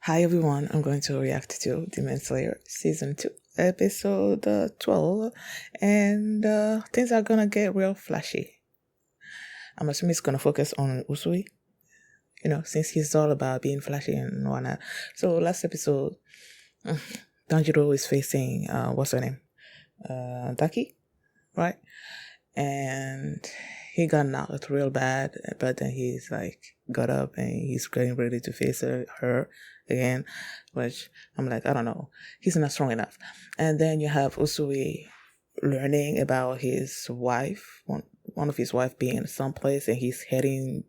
Hi everyone, I'm going to react to Demon Slayer Season 2, Episode 12, and things are gonna get real flashy. I'm assuming it's gonna focus on Usui, since he's all about being flashy and whatnot. So last episode, Tanjiro is facing, what's her name? Daki, right? And he got knocked real bad, but then he's like got up and he's getting ready to face her again, which I'm like, I don't know, he's not strong enough. And then you have Usui learning about his wife, one of his wife being someplace, and he's heading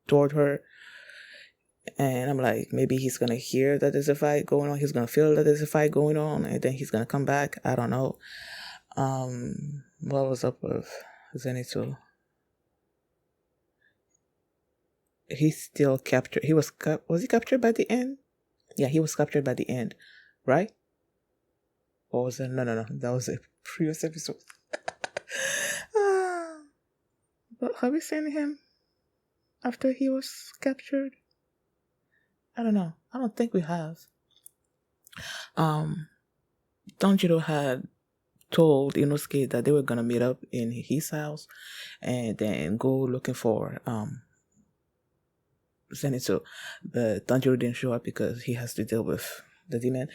toward her. And I'm like, maybe he's gonna hear that there's a fight going on, he's gonna feel that there's a fight going on, and then he's gonna come back. I don't know. What was up with Zenitsu? He's still captured. Was he captured by the end? Yeah, he was captured by the end, right? Or was it? No. That was a previous episode. But have we seen him after he was captured? I don't know. I don't think we have. Tanjiro had told Inosuke that they were gonna meet up in his house and then go looking for Zenitsu, but Tanjiro didn't show up because he has to deal with the demon.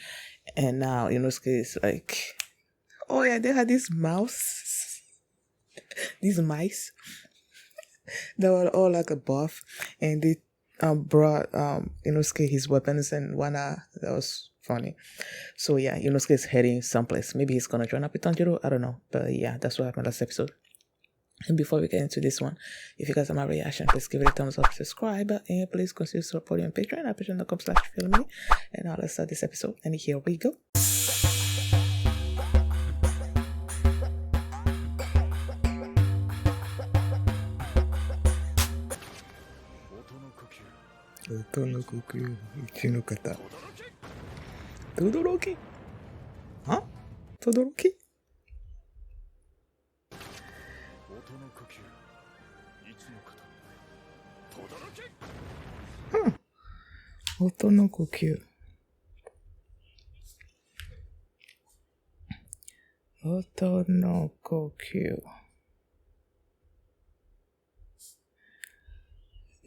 And now Inosuke is like, oh yeah, they had these mice that were all like a buff, and they brought Inosuke his weapons and whatnot. That was funny. So yeah, Inosuke is heading someplace. Maybe he's gonna join up with Tanjiro. I don't know, but yeah, that's what happened last episode. And before we get into this one, if you guys have my reaction, please give it a thumbs up, subscribe, and please consider supporting on Patreon at patreon.com/filmy. And now let's start this episode. And here we go. 音の呼吸、うちの方。とどろき？は？とどろき？音の呼吸。音の呼吸。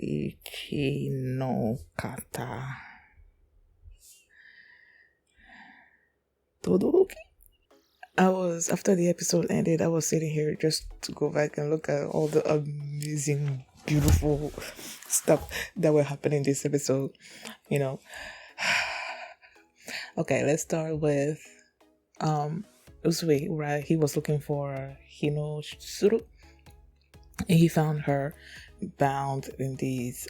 一の方。Todoroki? After the episode ended, I was sitting here just to go back and look at all the amazing, beautiful stuff that were happening this episode, Okay, let's start with Usui, right? He was looking for Hinosuru, and he found her bound in these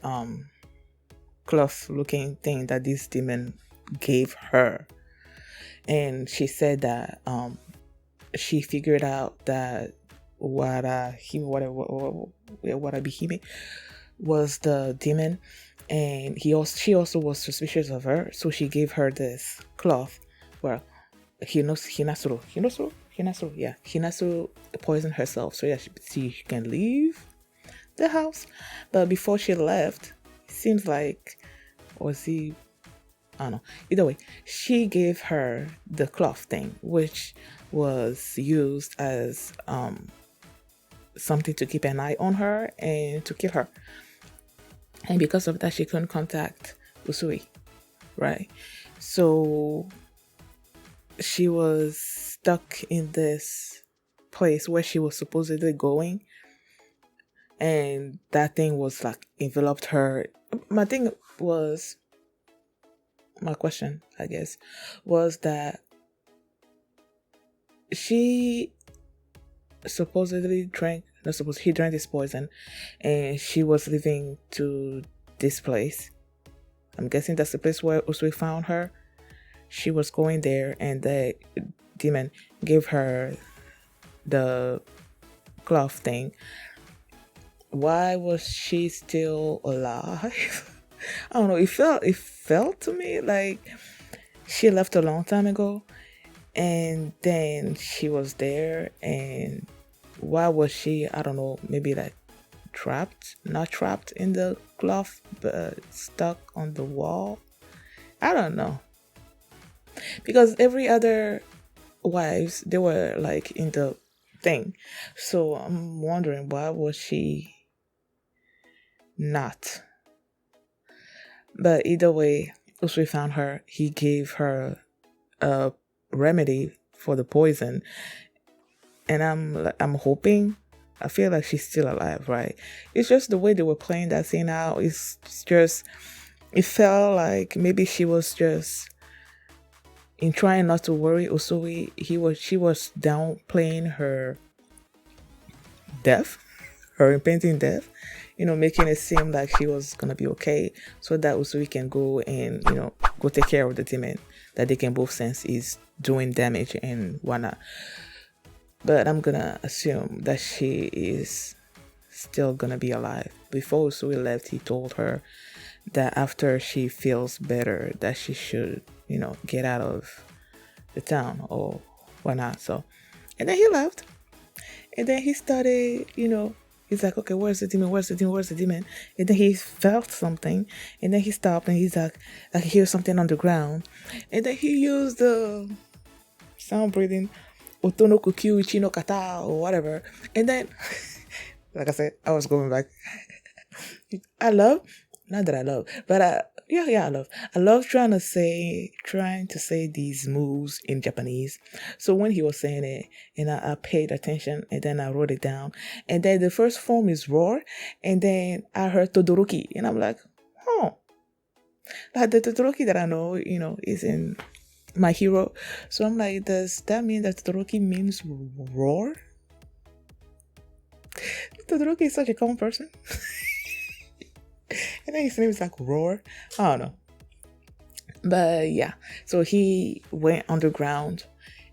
cloth looking thing that this demon gave her. And she said that she figured out that Wara Bihime was the demon, and she also was suspicious of her, so she gave her this cloth where Hinasuru poisoned herself so that she can leave the house. But before she left, it seems like, I don't know. Either way, she gave her the cloth thing, which was used as something to keep an eye on her and to kill her. And because of that, she couldn't contact Usui, right? So she was stuck in this place where she was supposedly going, and that thing was like enveloped her. My question, I guess, was that he drank this poison, and she was leaving to this place. I'm guessing that's the place where Usui found her. She was going there, and the demon gave her the cloth thing. Why was she still alive? I don't know. It felt to me like she left a long time ago, and then she was there, and why was she, I don't know, maybe like not trapped in the cloth, but stuck on the wall, I don't know. Because every other wives, they were like in the thing. So I'm wondering why was she not? But either way, once we found her, he gave her a remedy for the poison, and I'm hoping. I feel like she's still alive, right? It's just the way they were playing that scene out. It's just it felt like maybe she was just in trying not to worry Usui. She was downplaying her death, her impending death, making it seem like she was gonna be okay, so that Usui can go and go take care of the demon that they can both sense is doing damage and whatnot. But I'm gonna assume that she is still gonna be alive. Before Usui left, he told her that after she feels better, that she should, get out of the town or whatnot. So, and then he left. And then he started, he's like, okay, where's the demon? Where's the demon? Where's the demon? And then he felt something. And then he stopped and he's like, I can hear something on the ground. And then he used the sound breathing, Otonoku Kyuichi no Kata or whatever. And then, like I said, I was going back. I love, not that I love, but I love trying to say these moves in Japanese. So when he was saying it, and I paid attention, and then I wrote it down, and then the first form is roar, and then I heard Todoroki, and I'm like, huh, like the Todoroki that I know, is in My Hero. So I'm like, does that mean that Todoroki means roar? Todoroki is such a common person. And then his name is like Roar. I don't know. But yeah, so he went underground,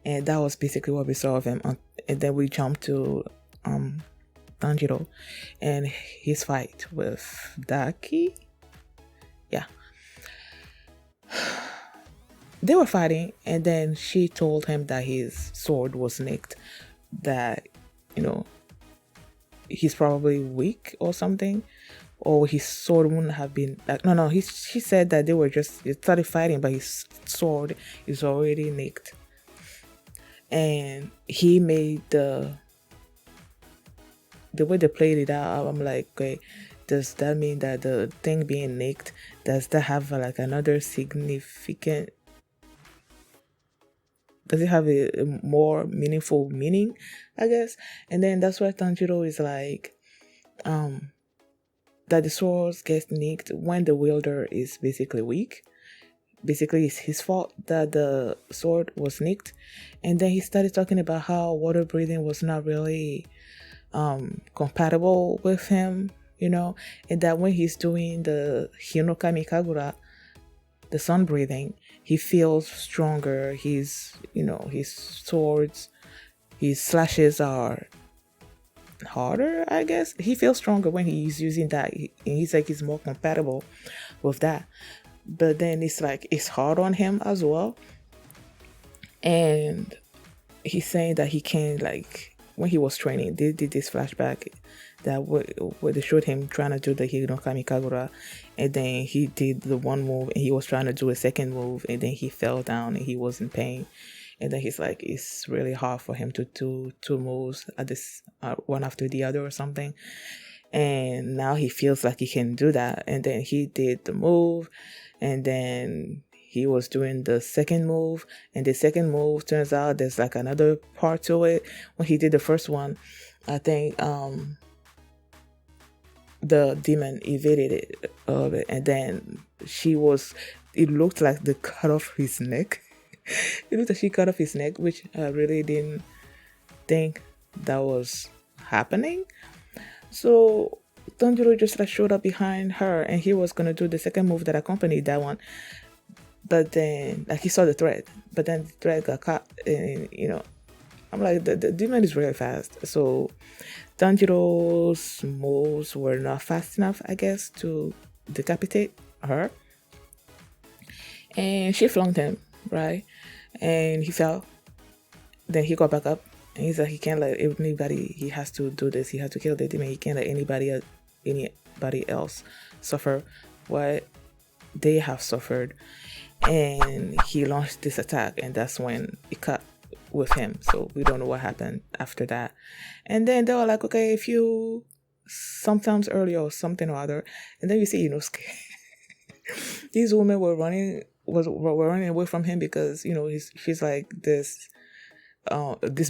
and that was basically what we saw of him. And then we jumped to Tanjiro and his fight with Daki. Yeah. They were fighting, and then she told him that his sword was nicked, that, he's probably weak or something, or his sword wouldn't have been like no. She said that they started fighting, but his sword is already nicked, and he made the way they played it out. I'm like, okay, does that mean that the thing being nicked, does that have like another significant? Does it have a more meaningful meaning, I guess? And then that's why Tanjiro is like, that the swords gets nicked when the wielder is basically weak. Basically, it's his fault that the sword was nicked. And then he started talking about how water breathing was not really compatible with him, and that when he's doing the Hinokami Kagura, the sun breathing, he feels stronger. His swords, his slashes are harder, I guess. He feels stronger when he's using that. He's like, he's more compatible with that. But then it's like, it's hard on him as well. And he's saying that he can, like, when he was training, they did this flashback that where they showed him trying to do the Hinokami Kagura, and then he did the one move, and he was trying to do a second move, and then he fell down, and he was in pain. And then he's like, it's really hard for him to do two moves at this one after the other or something. And now he feels like he can do that. And then he did the move, and then he was doing the second move, and the second move turns out there's like another part to it. When he did the first one, I think the demon evaded it of it, and then it looked like they cut off his neck. It looked like she cut off his neck, which I really didn't think that was happening. So Tanjiro just like showed up behind her, and he was gonna do the second move that accompanied that one. But then, like, he saw the thread, but then the thread got caught, and I'm like, the demon is really fast. So Tanjiro's moves were not fast enough, I guess, to decapitate her. And she flunked him, right? And he fell. Then he got back up, and he's like, he can't let anybody, he has to do this, he has to kill the demon, he can't let anybody else suffer what they have suffered. and he launched this attack, and that's when it cut with him. So we don't know what happened after that. And then they were like, okay, if you sometimes earlier or something or other, and then you see Inosuke. These women were running away from him because she's like this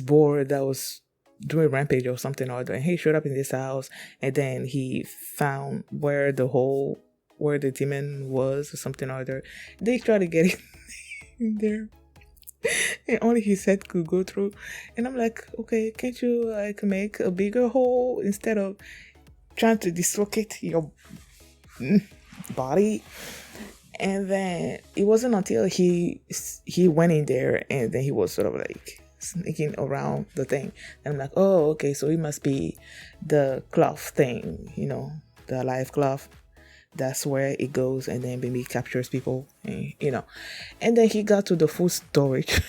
boar that was doing rampage or something or other, and he showed up in this house, and then he found where the demon was or something or other. They tried to get in there, and only his head could go through. And I'm like, okay, can't you like make a bigger hole instead of trying to dislocate your body? And then it wasn't until he went in there, and then he was sort of like sneaking around the thing, and I'm like, oh, okay, so it must be the cloth thing, the live cloth. That's where it goes, and then maybe captures people, and then he got to the food storage.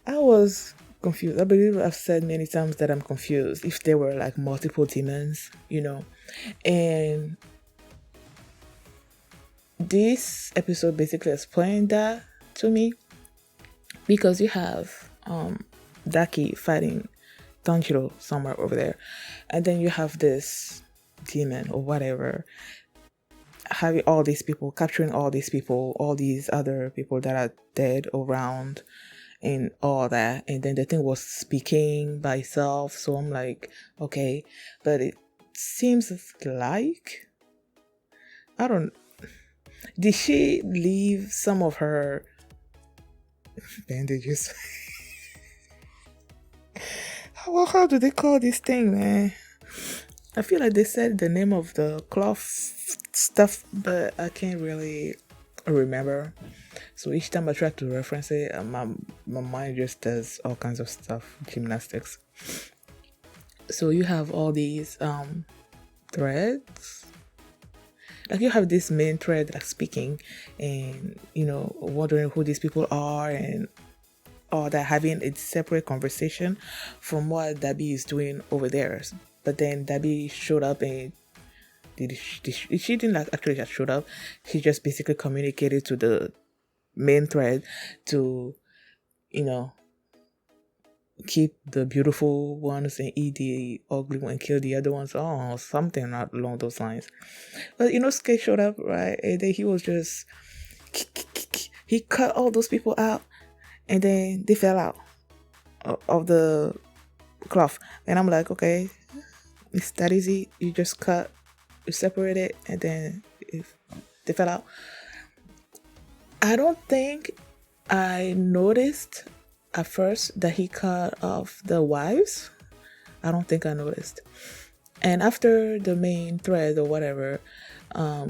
I was confused. I believe I've said many times that I'm confused if there were like multiple demons, and this episode basically explained that to me, because you have Daki fighting Tanjiro somewhere over there, and then you have this demon or whatever having all these people, capturing all these people, all these other people that are dead around and all that, and then the thing was speaking by itself. So I'm like, okay, but it seems like, I don't, did she leave some of her bandages? How do they call this thing, man? I feel like they said the name of the cloth stuff, but I can't really remember. So each time I try to reference it, my mind just does all kinds of stuff, gymnastics. So you have all these threads. Like you have this main thread like speaking and, wondering who these people are and all that, having a separate conversation from what Dabi is doing over there. But then Dabi showed up and she didn't like actually just showed up. She just basically communicated to the main thread to, keep the beautiful ones and eat the ugly one and kill the other ones. Oh, something along those lines. But Inosuke showed up, right? And then he was just he cut all those people out, and then they fell out of the cloth. And I'm like, okay, it's that easy. You just cut, you separate it, and then if they fell out. I don't think I noticed at first that he cut off the wives. I don't think I noticed. And after the main thread or whatever, I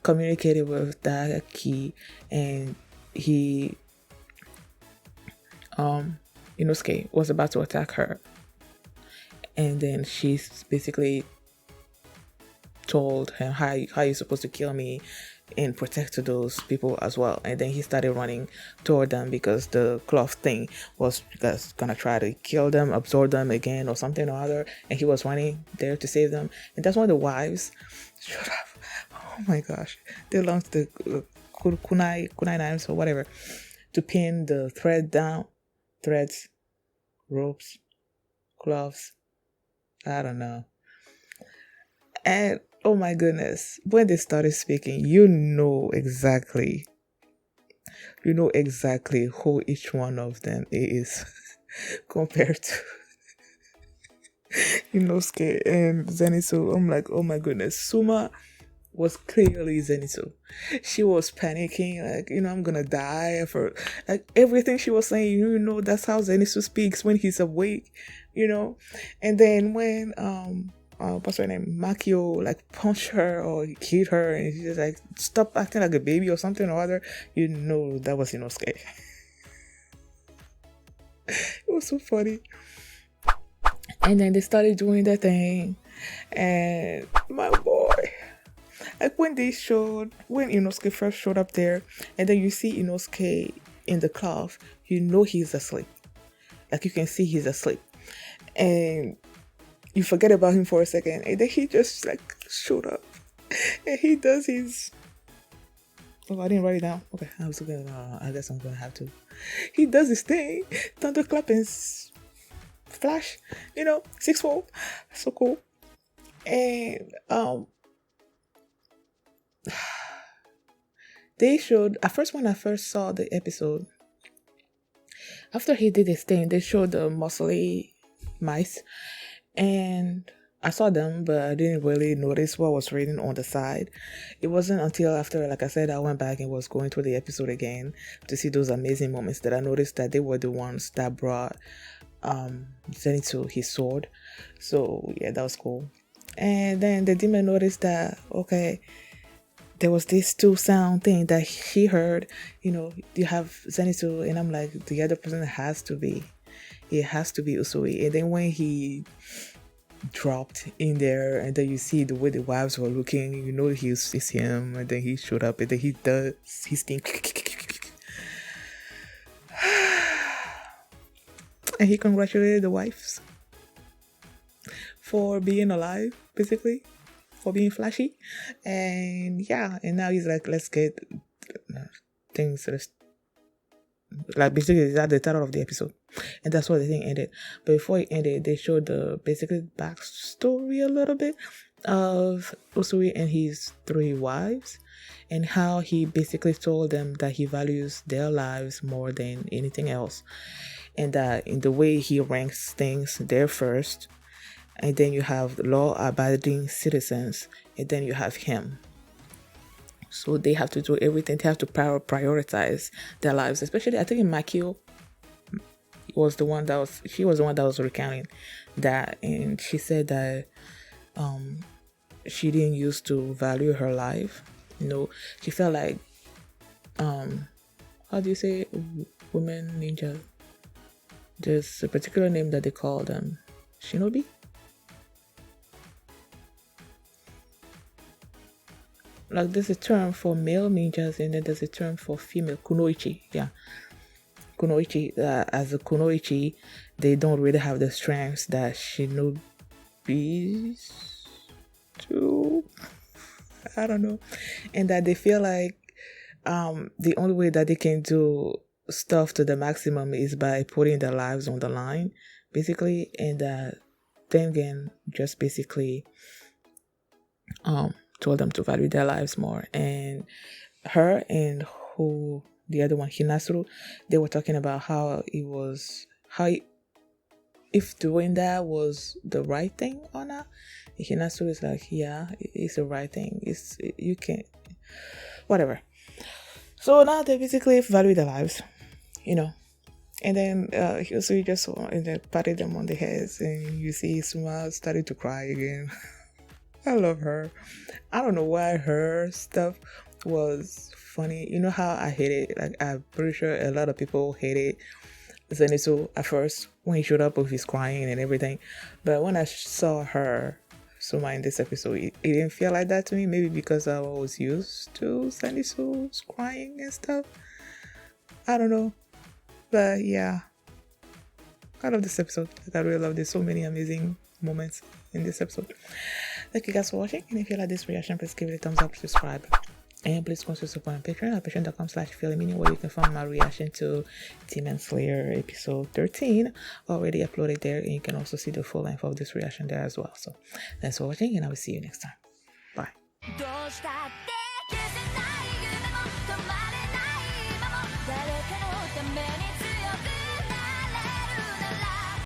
communicated with Daki, and he, Inosuke was about to attack her. And then she's basically told him, how you supposed to kill me and protect those people as well. And then he started running toward them because the cloth thing was gonna try to kill them, absorb them again or something or other, and he was running there to save them. And that's when the wives showed up. Oh my gosh, they launched the kunai knives or whatever to pin the thread down, threads, ropes, gloves, I don't know. And oh my goodness, when they started speaking, you know exactly who each one of them is compared to Inosuke and Zenitsu. I'm like, oh my goodness, Suma was clearly Zenitsu. She was panicking, like, I'm gonna die for like everything she was saying, that's how Zenitsu speaks when he's awake, And then when what's her name, Makio, like punch her or hit her, and she's just like, stop acting like a baby or something or other, that was Inosuke. It was so funny. And then they started doing their thing, and my boy, like when Inosuke first showed up there, and then you see Inosuke in the cloth, he's asleep. Like you can see he's asleep, and you forget about him for a second, and then he just like showed up, and he does his Oh, I didn't write it down. Okay, I was gonna. I guess I'm gonna have to. He does his thing. Thunderclap and Flash. 6-fold. So cool. And they showed at first when I first saw the episode. After he did his thing, they showed the muscly mice, and I saw them, but I didn't really notice what was written on the side. It wasn't until after, like I said, I went back and was going through the episode again to see those amazing moments that I noticed that they were the ones that brought Zenitsu his sword. So yeah, that was cool. And then the demon noticed that okay, there was this two sound thing that he heard. You have Zenitsu, and I'm like, the other person has to be. It has to be Usui. And then when he dropped in there, and then you see the way the wives were looking, it's him, and then he showed up, and then he does his thing. And he congratulated the wives for being alive, basically, for being flashy. And yeah, and now he's like, let's get things like basically is that the title of the episode, and that's where the thing ended. But before it ended, they showed the basically backstory a little bit of Usui and his 3 wives, and how he basically told them that he values their lives more than anything else, and that in the way he ranks things, they're first, and then you have law-abiding citizens, and then you have him. So they have to do everything. They have to prioritize their lives. Especially, I think in Makio was the one that was recounting that, and she said that she didn't used to value her life. She felt like how do you say women ninja? There's a particular name that they call them, shinobi. Like there's a term for male ninjas, and then there's a term for female kunoichi. Yeah, kunoichi. As a kunoichi, they don't really have the strengths that shinobis do. I don't know, and that they feel like the only way that they can do stuff to the maximum is by putting their lives on the line, basically, and that Tengen just basically told them to value their lives more. And her and who the other one, Hinasuru, they were talking about if doing that was the right thing or not. Hinasuru is like, yeah, it's the right thing. You can't, whatever. So now they basically value their lives, And then Hisui just patted them on the heads, and you see Suma started to cry again. I love her. I don't know why her stuff was funny. You know how I hate it? Like, I'm pretty sure a lot of people hated Zenitsu at first when he showed up with his crying and everything. But when I saw her, Suma, in this episode, it didn't feel like that to me. Maybe because I was used to Zenitsu's crying and stuff. I don't know. But yeah, I love this episode. I really love this. So many amazing moments in this episode. Thank you guys for watching, and if you like this reaction, please give it a thumbs up, subscribe, and please consider support on Patreon at patreon.com/feeling, where you can find my reaction to Demon Slayer episode 13 already uploaded there, and you can also see the full length of this reaction there as well. So thanks for watching, and I will see you next time. Bye.